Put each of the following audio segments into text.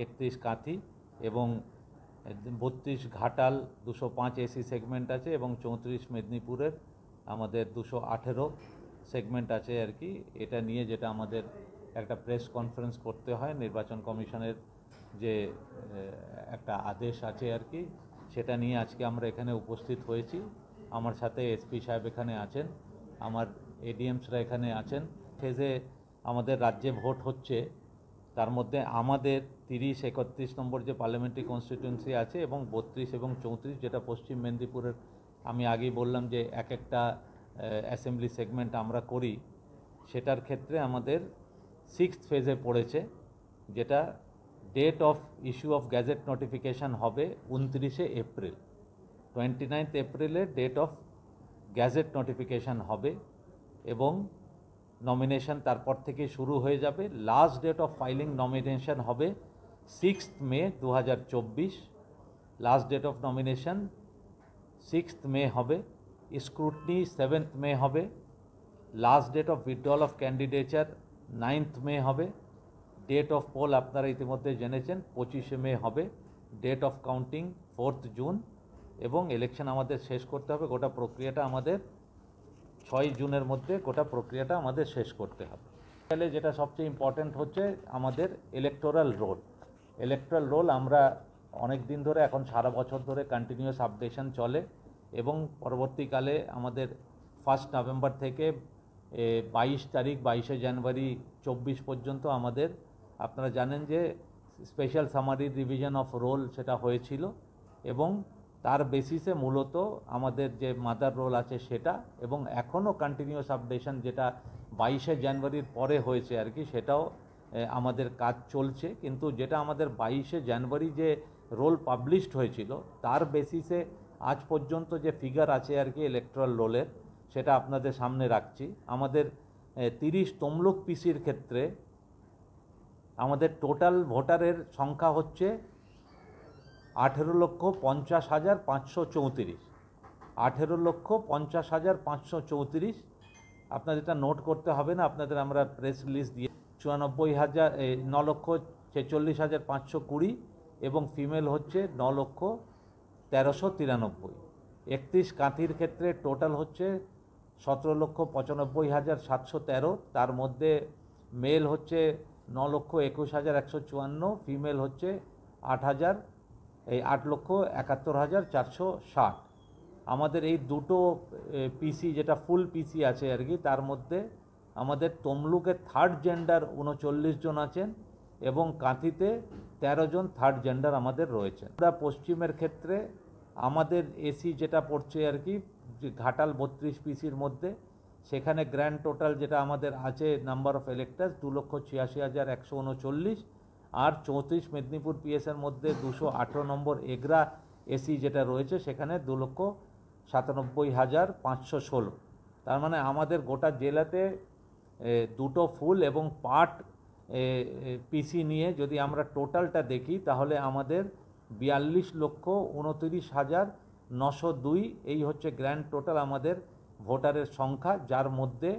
31 কাঁথি এবং 32 Ghatal 205 AC segment আছে এবং 34 মেদিনীপুরের আমাদের 218 সেগমেন্ট আছে আর কি। এটা নিয়ে যেটা আমাদের একটা প্রেস কনফারেন্স করতে হয়, নির্বাচন কমিশনের যে একটা আদেশ আছে আর কি, সেটা নিয়ে আজকে আমরা এখানে উপস্থিত হয়েছি। আমার সাথে এসপি সাহেব এখানে আছেন, আমার এডিএমসরা এখানে আছেন। ফেজে আমাদের রাজ্যে ভোট হচ্ছে, তার মধ্যে আমাদের 30, 31 নম্বর যে পার্লামেন্টারি কনস্টিটিউয়েন্সি আছে এবং 32 এবং 34 যেটা পশ্চিম মেদিনীপুরের, আমি আগেই বললাম যে এক একটা অ্যাসেম্বলি সেগমেন্ট আমরা করি, সেটার ক্ষেত্রে আমাদের 6th ফেজে পড়েছে, যেটা date of issue of gazette notification হবে 29 এপ্রিল। 29 এপ্রিলে ডেট অফ গ্যাজেট নোটিফিকেশান হবে এবং নমিনেশন তারপর থেকে শুরু হয়ে যাবে। Last date of filing nomination হবে 6th May 2024। Last date of nomination 6th May হবে। স্ক্রুটনি 7th মে হবে। Last date of withdrawal of candidature 9th May হবে। ডেট অফ পোল আপনারা ইতিমধ্যে জেনেছেন 25 মে হবে। Date of counting 4th June এবং election আমাদের শেষ করতে হবে। গোটা প্রক্রিয়াটা আমাদের 6 জুনের মধ্যে গোটা প্রক্রিয়াটা আমাদের শেষ করতে হবে। তাহলে যেটা সবচেয়ে ইম্পর্ট্যান্ট হচ্ছে আমাদের ইলেকটোরাল রোল। ইলেকটোরাল রোল আমরা অনেক দিন ধরে, এখন সারা বছর ধরে কন্টিনিউয়াস আপডেশন চলে এবং পরবর্তীকালে আমাদের 1 নভেম্বর থেকে 22 তারিখ 22 জানুয়ারি 24 পর্যন্ত আমাদের, আপনারা জানেন যে special summary revision of roll সেটা হয়েছিল এবং তার বেসিসে মূলত আমাদের যে মাদার রোল আছে সেটা, এবং এখনও কন্টিনিউয়াস আপডেশন যেটা 22 জানুয়ারির পরে হয়েছে আর কি, সেটাও আমাদের কাজ চলছে। কিন্তু যেটা আমাদের 22 জানুয়ারি যে রোল পাবলিশড হয়েছিল তার বেসিসে আজ পর্যন্ত যে ফিগার আছে আর কি ইলেকট্রাল রোলের, সেটা আপনাদের সামনে রাখছি। আমাদের 30 তমলুক পিসির ক্ষেত্রে আমাদের টোটাল ভোটারের সংখ্যা হচ্ছে 18,50,534। 18,50,534। আপনাদের এটা নোট করতে হবে না, আপনাদের আমরা প্রেস রিলিজ দিয়ে 9,46,520 এবং ফিমেল হচ্ছে 9,13,93। 31 কাঁথির ক্ষেত্রে টোটাল হচ্ছে 17,95,713। তার মধ্যে মেল হচ্ছে 9,21,154, ফিমেল হচ্ছে 8,71,460। আমাদের এই দুটো পিসি যেটা ফুল পিসি আছে আর কি, তার মধ্যে আমাদের তমলুকে থার্ড জেন্ডার 39 জন আছেন এবং কাঁথিতে 13 জন থার্ড জেন্ডার আমাদের রয়েছে। পশ্চিমের ক্ষেত্রে আমাদের এসি যেটা পড়ছে আর কি ঘাটাল 32 পিসির মধ্যে, সেখানে গ্র্যান্ড টোটাল যেটা আমাদের আছে নাম্বার অফ ইলেক্টার্স 2,86,139। আর 34 মেদিনীপুর পিএসের মধ্যে 218 নম্বর এগরা এসি যেটা রয়েছে সেখানে 2,97,516। তার মানে আমাদের গোটা জেলাতে দুটো ফুল এবং পার্ট পিসি নিয়ে যদি আমরা টোটালটা দেখি তাহলে আমাদের 42,29,902 এই হচ্ছে গ্র্যান্ড টোটাল আমাদের ভোটারের সংখ্যা, যার মধ্যে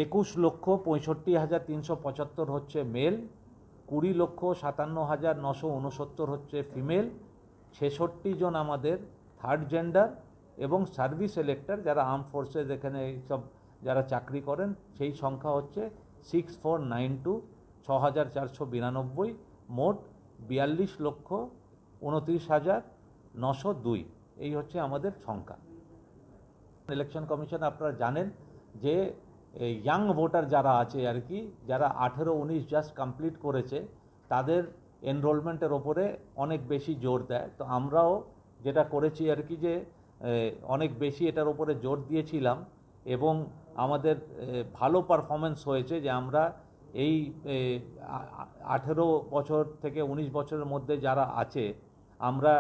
21,65,375 হচ্ছে মেল, 20,57,969 হচ্ছে ফিমেল, 66 জন আমাদের থার্ড জেন্ডার এবং সার্ভিস ইলেক্টর যারা আর্ম ফোর্সেস এখানে সব যারা চাকরি করেন, সেই সংখ্যা হচ্ছে 6492, 6,492। মোট 42,29,902 এই হচ্ছে আমাদের সংখ্যা। ইলেকশন কমিশন আপনারা জানেন যে ইয়াং ভোটার যারা আছে আর কি, যারা 18-19 জাস্ট কমপ্লিট করেছে, তাদের এনরোলমেন্টের ওপরে অনেক বেশি জোর দেয়। তো আমরাও যেটা করেছি আর কি, যে অনেক বেশি এটার ওপরে জোর দিয়েছিলাম এবং আমাদের ভালো পারফরমেন্স হয়েছে যে আমরা এই 18 বছর থেকে 19 বছরের মধ্যে যারা আছে, আমরা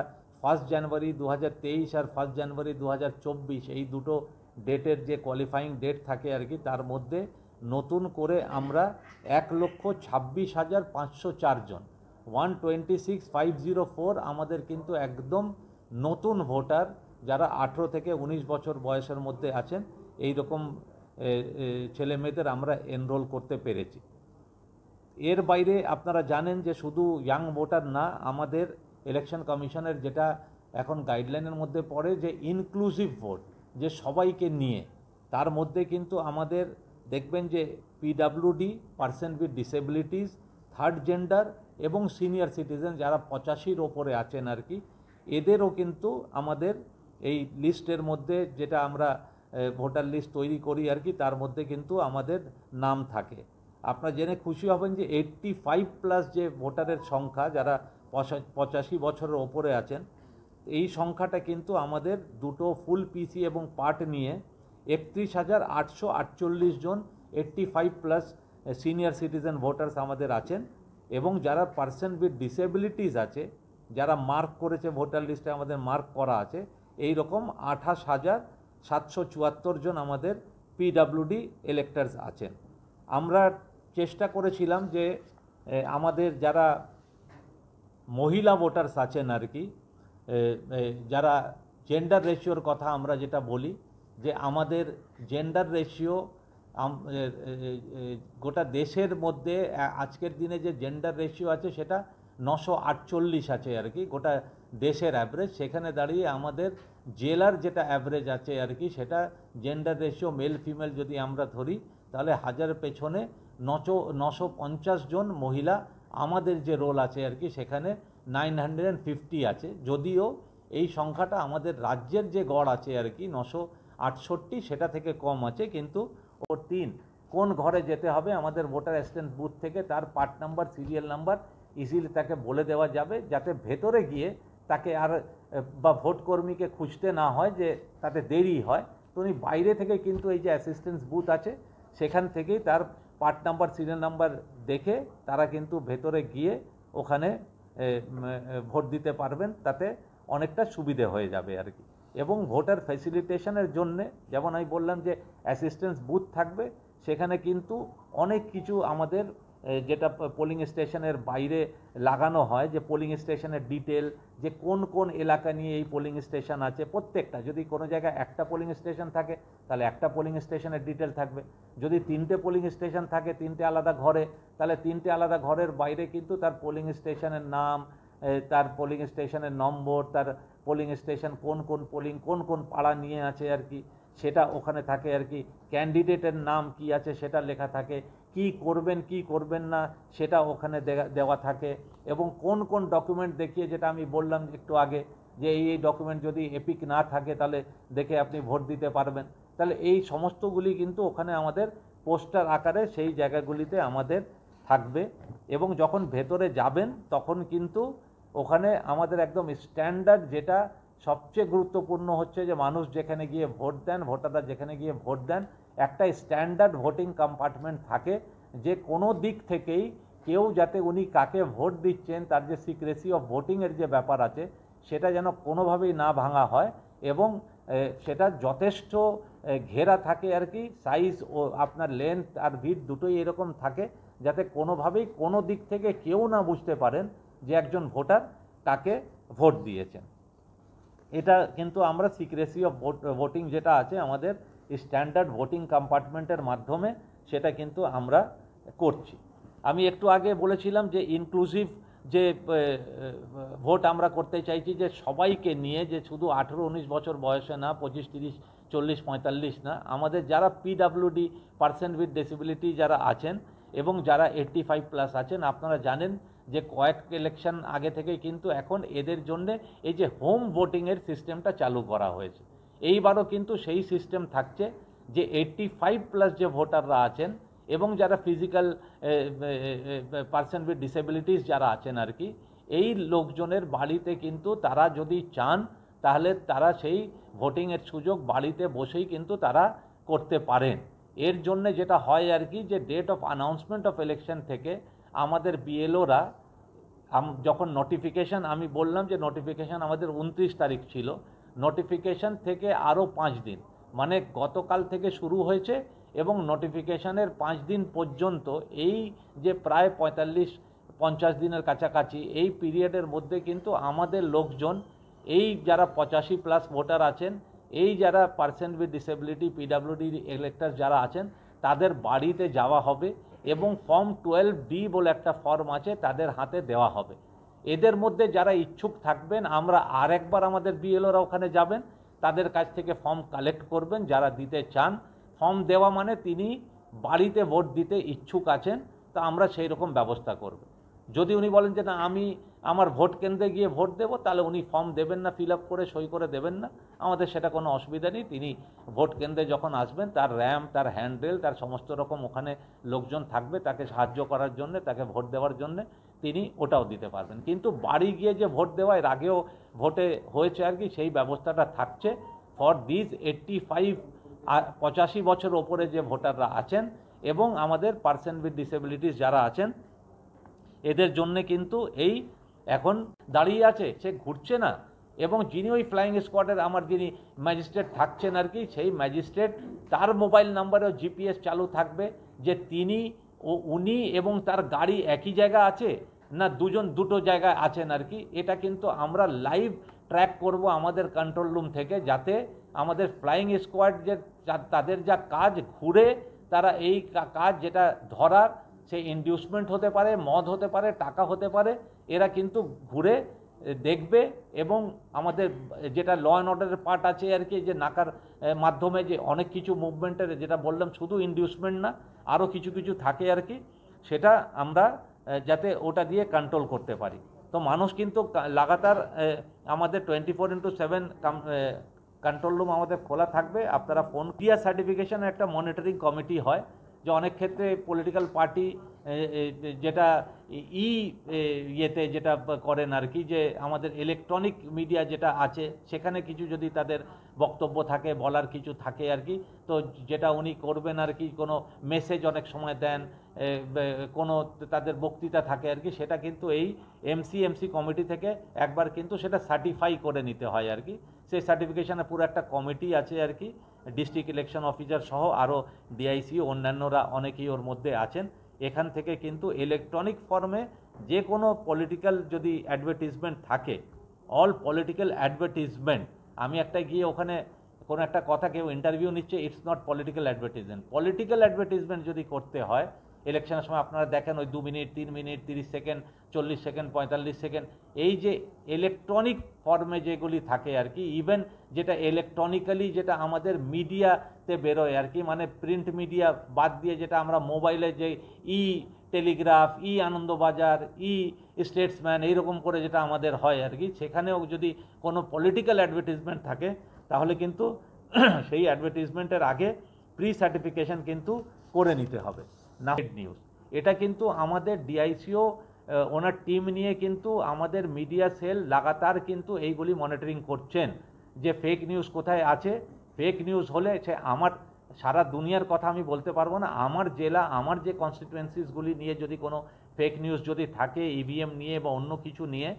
1 জানুয়ারি 2023 আর 1 জানুয়ারি 2024 এই দুটো ডেটের যে কোয়ালিফাইং ডেট থাকে আর কি, তার মধ্যে নতুন করে আমরা 1,26,504 জন 126,504 আমাদের কিন্তু একদম নতুন ভোটার যারা 18 থেকে 19 বছর বয়সের মধ্যে আছেন, এই রকম ছেলে মেয়েদের আমরা এনরোল করতে পেরেছি। এর বাইরে আপনারা জানেন যে শুধু ইয়াং ভোটার না, আমাদের ইলেকশন কমিশনের যেটা এখন গাইডলাইনের মধ্যে পড়ে যে ইনক্লুসিভ ভোট, যে সবাইকে নিয়ে, তার মধ্যে কিন্তু আমাদের দেখবেন যে PWD, person with disabilities, third gender এবং সিনিয়র সিটিজেন যারা 85-র ওপরে আছেন আর কি, এদেরও কিন্তু আমাদের এই লিস্টের মধ্যে, যেটা আমরা ভোটার লিস্ট তৈরি করি আর কি, তার মধ্যে কিন্তু আমাদের নাম থাকে। আপনারা জেনে খুশি হবেন যে 85+ যে ভোটারের সংখ্যা, যারা 85 বছরের ওপরে আছেন, এই সংখ্যাটা কিন্তু আমাদের দুটো ফুল পিসি এবং পার্ট নিয়ে 31,848 জন 85+ সিনিয়র সিটিজেন ভোটার্স আমাদের আছেন। এবং যারা পার্সন উইথ ডিসেবিলিটিস আছে, যারা মার্ক করেছে ভোটার লিস্টে, আমাদের মার্ক করা আছে, এই রকম 28,774 জন আমাদের পিডাব্লিউডি ইলেক্টার্স আছেন। আমরা চেষ্টা করেছিলাম যে আমাদের যারা মহিলা ভোটার্স আছেন আর কি, যারা জেন্ডার রেশিওর কথা আমরা যেটা বলি, যে আমাদের জেন্ডার রেশিও গোটা দেশের মধ্যে আজকের দিনে যে জেন্ডার রেশিও আছে সেটা 948 আছে আর কি, গোটা দেশের অ্যাভারেজ। সেখানে দাঁড়িয়ে আমাদের জেলার যেটা অ্যাভারেজ আছে আর কি, সেটা জেন্ডার রেশিও মেল ফিমেল যদি আমরা ধরি, তাহলে হাজারের পেছনে 950 জন মহিলা আমাদের যে রোল আছে আর কি, সেখানে 950 আছে। যদিও এই সংখ্যাটা আমাদের রাজ্যের যে গড় আছে আর কি 968, সেটা থেকে কম আছে, কিন্তু ও 3 কোন ঘরে যেতে হবে আমাদের ভোটার অ্যাসিস্ট্যান্ট বুথ থেকে তার part number, serial number easily তাকে বলে দেওয়া যাবে, যাতে ভেতরে গিয়ে তাকে আর বা ভোট কর্মীকে খুঁজতে না হয়, যে তাতে দেরি হয়। তো উনি বাইরে থেকে কিন্তু এই যে অ্যাসিস্ট্যান্স বুথ আছে, সেখান থেকেই তার পার্ট নাম্বার, সিরিয়াল নাম্বার দেখে তারা কিন্তু ভেতরে গিয়ে ওখানে ভোট দিতে পারবেন। তাতে অনেকটা সুবিধে হয়ে যাবে আর কি। এবং ভোটার ফ্যাসিলিটেশনের জন্যে, যেমন আমি বললাম যে অ্যাসিস্ট্যান্স বুথ থাকবে, সেখানে কিন্তু অনেক কিছু আমাদের যেটা পোলিং স্টেশনের বাইরে লাগানো হয়, যে পোলিং স্টেশনের ডিটেল, যে কোন কোন এলাকা নিয়ে এই পোলিং স্টেশন আছে প্রত্যেকটা, যদি কোনো জায়গায় একটা পোলিং স্টেশন থাকে তাহলে একটা পোলিং স্টেশনের ডিটেল থাকবে, যদি 3টে পোলিং স্টেশন থাকে 3টে আলাদা ঘরে, তাহলে 3টে আলাদা ঘরের বাইরে কিন্তু তার পোলিং স্টেশনের নাম, তার পোলিং স্টেশনের নম্বর, তার পোলিং স্টেশন কোন কোন পাড়া নিয়ে আছে আর কি, সেটা ওখানে থাকে আর কি। ক্যান্ডিডেটের নাম কি আছে সেটা লেখা থাকে, কি করবেন কি করবেন না সেটা ওখানে দেওয়া থাকে, এবং কোন কোন ডকুমেন্ট দেখিয়ে, যেটা আমি বললাম একটু আগে, যে এই ডকুমেন্ট যদি এপিক না থাকে তাহলে দেখে আপনি ভোট দিতে পারবেন। তাহলে এই সমস্তগুলি কিন্তু ওখানে আমাদের পোস্টার আকারে সেই জায়গাগুলিতে আমাদের থাকবে। এবং যখন ভেতরে যাবেন তখন কিন্তু ওখানে আমাদের একদম স্ট্যান্ডার্ড, যেটা সবচেয়ে গুরুত্বপূর্ণ হচ্ছে যে মানুষ যেখানে গিয়ে ভোট দেন, ভোটাররা যেখানে গিয়ে ভোট দেন, একটা স্ট্যান্ডার্ড ভোটিং কম্পার্টমেন্ট থাকে, যে কোনো দিক থেকেই কেউ যাতে উনি কাকে ভোট দিচ্ছেন তার যে সিক্রেসি অফ ভোটিংয়ের যে ব্যাপার আছে, সেটা যেন কোনোভাবেই না ভাঙা হয়, এবং সেটা যথেষ্ট ঘেরা থাকে আর কি, সাইজ ও আপনার লেন্থ আর ভিড দুটোই এরকম থাকে, যাতে কোনোভাবেই কোনো দিক থেকে কেউ না বুঝতে পারেন যে একজন ভোটার কাকে ভোট দিয়েছেন। এটা কিন্তু আমরা সিক্রেসি অফ ভোটিং যেটা আছে আমাদের স্ট্যান্ডার্ড ভোটিং কম্পার্টমেন্টের মাধ্যমে সেটা কিন্তু আমরা করছি। আমি একটু আগে বলেছিলাম যে ইনক্লুসিভ যে ভোট আমরা করতে চাইছি, যে সবাইকে নিয়ে, যে শুধু 18-19 বছর বয়সে না, 25, 30, 40, 45 না, আমাদের যারা পিডাব্লিউডি, পার্সন উইথ ডিসেবিলিটি যারা আছেন, এবং যারা 85+ আছেন। আপনারা জানেন যে কয়েক ইলেকশন আগে থেকেই কিন্তু এখন এদের জন্য এই যে হোম ভোটিংয়ের সিস্টেমটা চালু করা হয়েছে। এইবারও কিন্তু সেই সিস্টেম থাকছে, যে 85+ যে ভোটাররা আছেন, এবং যারা ফিজিক্যাল পার্সন উইথ ডিসেবিলিটিস যারা আছেন আর কি, এই লোকজনের বাড়িতে কিন্তু তারা যদি চান তাহলে তারা সেই ভোটিংয়ের সুযোগ বাড়িতে বসেই কিন্তু তারা করতে পারেন। এর জন্য যেটা হয় আর কি, যে date of announcement of election থেকে আমাদের বিএলওরা যখন নোটিফিকেশান, আমি বললাম যে নোটিফিকেশান আমাদের 29 তারিখ ছিল, নোটিফিকেশান থেকে আরও 5 দিন, মানে গতকাল থেকে শুরু হয়েছে, এবং নোটিফিকেশানের 5 দিন পর্যন্ত, এই যে প্রায় 45-50 দিনের কাছাকাছি এই পিরিয়ডের মধ্যে কিন্তু আমাদের লোকজন, এই যারা 85+ ভোটার আছেন, এই যারা person with disability, PWD elector যারা আছেন, তাদের বাড়িতে যাওয়া হবে, এবং ফর্ম 12D বলে একটা ফর্ম আছে তাদের হাতে দেওয়া হবে। এদের মধ্যে যারা ইচ্ছুক থাকবেন, আমরা আর একবার আমাদের বিএলওরা ওখানে যাবেন, তাদের কাছ থেকে ফর্ম কালেক্ট করবেন। যারা দিতে চান, ফর্ম দেওয়া মানে তিনি বাড়িতে ভোট দিতে ইচ্ছুক আছেন, তা আমরা সেই রকম ব্যবস্থা করব। যদি উনি বলেন যে না আমি আমার ভোট কেন্দ্রে গিয়ে ভোট দেব, তাহলে উনি ফর্ম দেবেন না, ফিল আপ করে সই করে দেবেন না, আমাদের সেটা কোনো অসুবিধা নেই। তিনি ভোট কেন্দ্রে যখন আসবেন, তার র্যাম্প, তার হ্যান্ডেল, তার সমস্ত রকম ওখানে লোকজন থাকবে তাকে সাহায্য করার জন্য, তাকে ভোট দেওয়ার জন্য, তিনি ওটাও দিতে পারবেন। কিন্তু বাড়ি গিয়ে যে ভোট দেওয়া, এর আগেও ভোটে হয়েছে আর কি, সেই ব্যবস্থাটা থাকছে ফর দিস 85 বছর ওপরে যে ভোটাররা আছেন এবং আমাদের পার্সন উইথ ডিসেবিলিটিস যারা আছেন, এদের জন্যে কিন্তু এই এখন দাঁড়িয়ে আছে, সে ঘুরছে না। এবং যিনি ওই ফ্লাইং স্কোয়াডের আমার যিনি ম্যাজিস্ট্রেট থাকছেন আর কি, সেই ম্যাজিস্ট্রেট তার মোবাইল নাম্বারেও জিপিএস চালু থাকবে যে তিনি উনি এবং তার গাড়ি একই জায়গা আছে না দুটো জায়গায় আছেন আর কি। এটা কিন্তু আমরা লাইভ ট্র্যাক করব আমাদের কন্ট্রোল রুম থেকে, যাতে আমাদের ফ্লাইং স্কোয়াড যে তাদের যা কাজ, ঘুরে তারা এই কাজ যেটা ধরার, সে ইনডিউসমেন্ট হতে পারে, মদ হতে পারে, টাকা হতে পারে, এরা কিন্তু ঘুরে দেখবে। এবং আমাদের যেটা ল অ্যান্ড অর্ডারের পার্ট আছে আর কি, যে নাকার মাধ্যমে যে অনেক কিছু মুভমেন্টের, যেটা বললাম শুধু ইনডিউসমেন্ট না, আরও কিছু কিছু থাকে আর কি, সেটা আমরা যাতে ওটা দিয়ে কন্ট্রোল করতে পারি। তো মানুষ কিন্তু লাগাতার আমাদের 24/7 কন্ট্রোল রুম আমাদের খোলা থাকবে। আপনারা ফোন ক্রিয়া সার্টিফিকেশন একটা মনিটরিং কমিটি হয়, যে অনেক ক্ষেত্রে পলিটিক্যাল পার্টি যেটা ইয়েতে যেটা করেন আর কি, যে আমাদের ইলেকট্রনিক মিডিয়া যেটা আছে সেখানে কিছু যদি তাদের বক্তব্য থাকে, বলার কিছু থাকে আর কি, তো যেটা উনি করবেন আর কি, কোনো মেসেজ অনেক সময় দেন, কোনো তাদের বক্তৃতা থাকে আর কি, সেটা কিন্তু এই এমসি কমিটি থেকে একবার কিন্তু সেটা সার্টিফাই করে নিতে হয় আর কি। সেই সার্টিফিকেশনে পুরো একটা কমিটি আছে আর কি, ডিস্ট্রিক্ট ইলেকশন অফিসার সহ আরও ডিআইসি অন্যান্যরা অনেকেই ওর মধ্যে আছেন। এখান থেকে কিন্তু ইলেকট্রনিক ফর্মে যে কোনো পলিটিক্যাল যদি অ্যাডভার্টিজমেন্ট থাকে, অল পলিটিক্যাল অ্যাডভার্টিজমেন্ট, আমি একটা গিয়ে ওখানে কোনো একটা কথা কেউ ইন্টারভিউ নিচ্ছে, it's not political advertisement. Political advertisement যদি করতে হয়, ইলেকশনের সময় আপনারা দেখেন ওই 2 minute, 3 minute, 30 second, 40 second, 45 second, এই যে ইলেকট্রনিক ফর্মে যেগুলি থাকে আর কি, ইভেন যেটা ইলেকট্রনিক্যালি যেটা আমাদের মিডিয়াতে বেরোয় আর কি, মানে প্রিন্ট মিডিয়া বাদ দিয়ে যেটা আমরা মোবাইলে যে টেলিগ্রাফ, আনন্দবাজার, স্টেটসম্যান, এইরকম করে যেটা আমাদের হয় আর কি, সেখানেও যদি কোনো পলিটিক্যাল অ্যাডভার্টিজমেন্ট থাকে, তাহলে কিন্তু সেই অ্যাডভার্টিজমেন্টের আগে প্রি সার্টিফিকেশন কিন্তু করে নিতে হবে না। নিউজ এটা কিন্তু আমাদের ডিআইসিও ওনার টিম নিয়ে কিন্তু আমাদের মিডিয়া সেল লাগাতার কিন্তু এইগুলি মনিটরিং করছেন, যে ফেক নিউজ কোথায় আছে। ফেক নিউজ হলে সে আমার সারা দুনিয়ার কথা আমি বলতে পারবো না, আমার জেলা, আমার যে কনস্টিটুয়েন্সিসগুলি নিয়ে যদি কোনো ফেক নিউজ যদি থাকে, ইভিএম নিয়ে বা অন্য কিছু নিয়ে,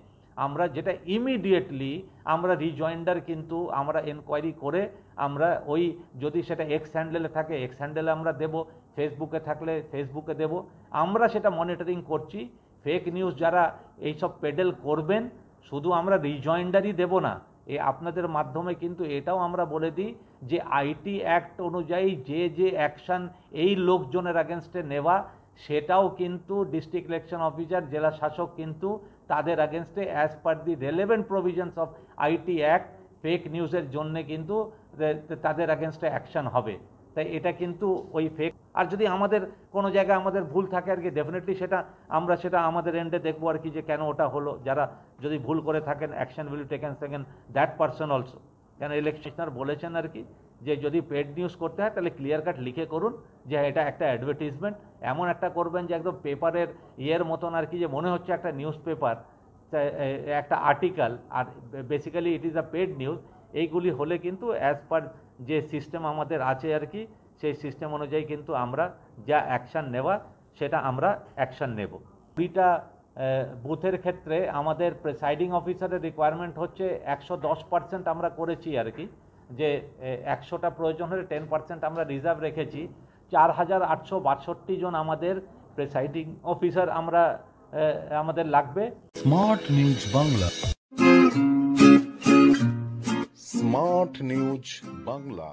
আমরা যেটা ইমিডিয়েটলি আমরা রিজয়েন্ডার কিন্তু আমরা এনকোয়ারি করে আমরা ওই, যদি সেটা এক্স হ্যান্ডেলে থাকে এক্স হ্যান্ডেলে আমরা দেব, ফেসবুকে থাকলে ফেসবুকে দেব, আমরা সেটা মনিটরিং করছি। ফেক নিউজ যারা এইসব পেডেল করবেন, শুধু আমরা রিজয়েন্ডারই দেব না, আপনাদের মাধ্যমে কিন্তু এটাও আমরা বলে দিই যে আইটি অ্যাক্ট অনুযায়ী যে অ্যাকশান এই লোকজনের অ্যাগেনস্টে নেওয়া, সেটাও কিন্তু ডিস্ট্রিক্ট ইলেকশন অফিসার, জেলা শাসক কিন্তু তাদের অ্যাগেনস্টে as per the relevant provisions of IT act fake নিউজের জন্যে কিন্তু তাদের অ্যাগেনস্টে অ্যাকশান হবে। তাই এটা কিন্তু ওই ফেক, আর যদি আমাদের কোনো জায়গায় আমাদের ভুল থাকে আর কি, ডেফিনেটলি আমরা সেটা আমাদের এন্ডে দেখবো আর কি, যে কেন ওটা হলো। যারা যদি ভুল করে থাকেন, action will taken second that person also. কেন ইলেকশনার বলেছেন আর কি, যে যদি পেড নিউজ করতে হয় তাহলে ক্লিয়ার কাট লিখে করুন যে এটা একটা অ্যাডভার্টিজমেন্ট। এমন একটা করবেন যে একদম পেপারের মতন আর কি, যে মনে হচ্ছে একটা নিউজ পেপার, একটা আর্টিকেল, আর basically it is a paid news. এইগুলি হলে কিন্তু অ্যাজ পার যে সিস্টেম আমাদের আছে আর কি, সেই সিস্টেম অনুযায়ী কিন্তু আমরা যা অ্যাকশান নেওয়া সেটা আমরা অ্যাকশান নেব। 2টা বুথের ক্ষেত্রে আমাদের প্রেসাইডিং অফিসারের রিকোয়ারমেন্ট হচ্ছে 110% আমরা করেছি আর কি, যে 100টা প্রয়োজন হলে 10% আমরা রিজার্ভ রেখেছি। 4862 জন আমাদের প্রেসাইডিং অফিসার আমাদের লাগবে। Smart news Bangla, smart news Bangla.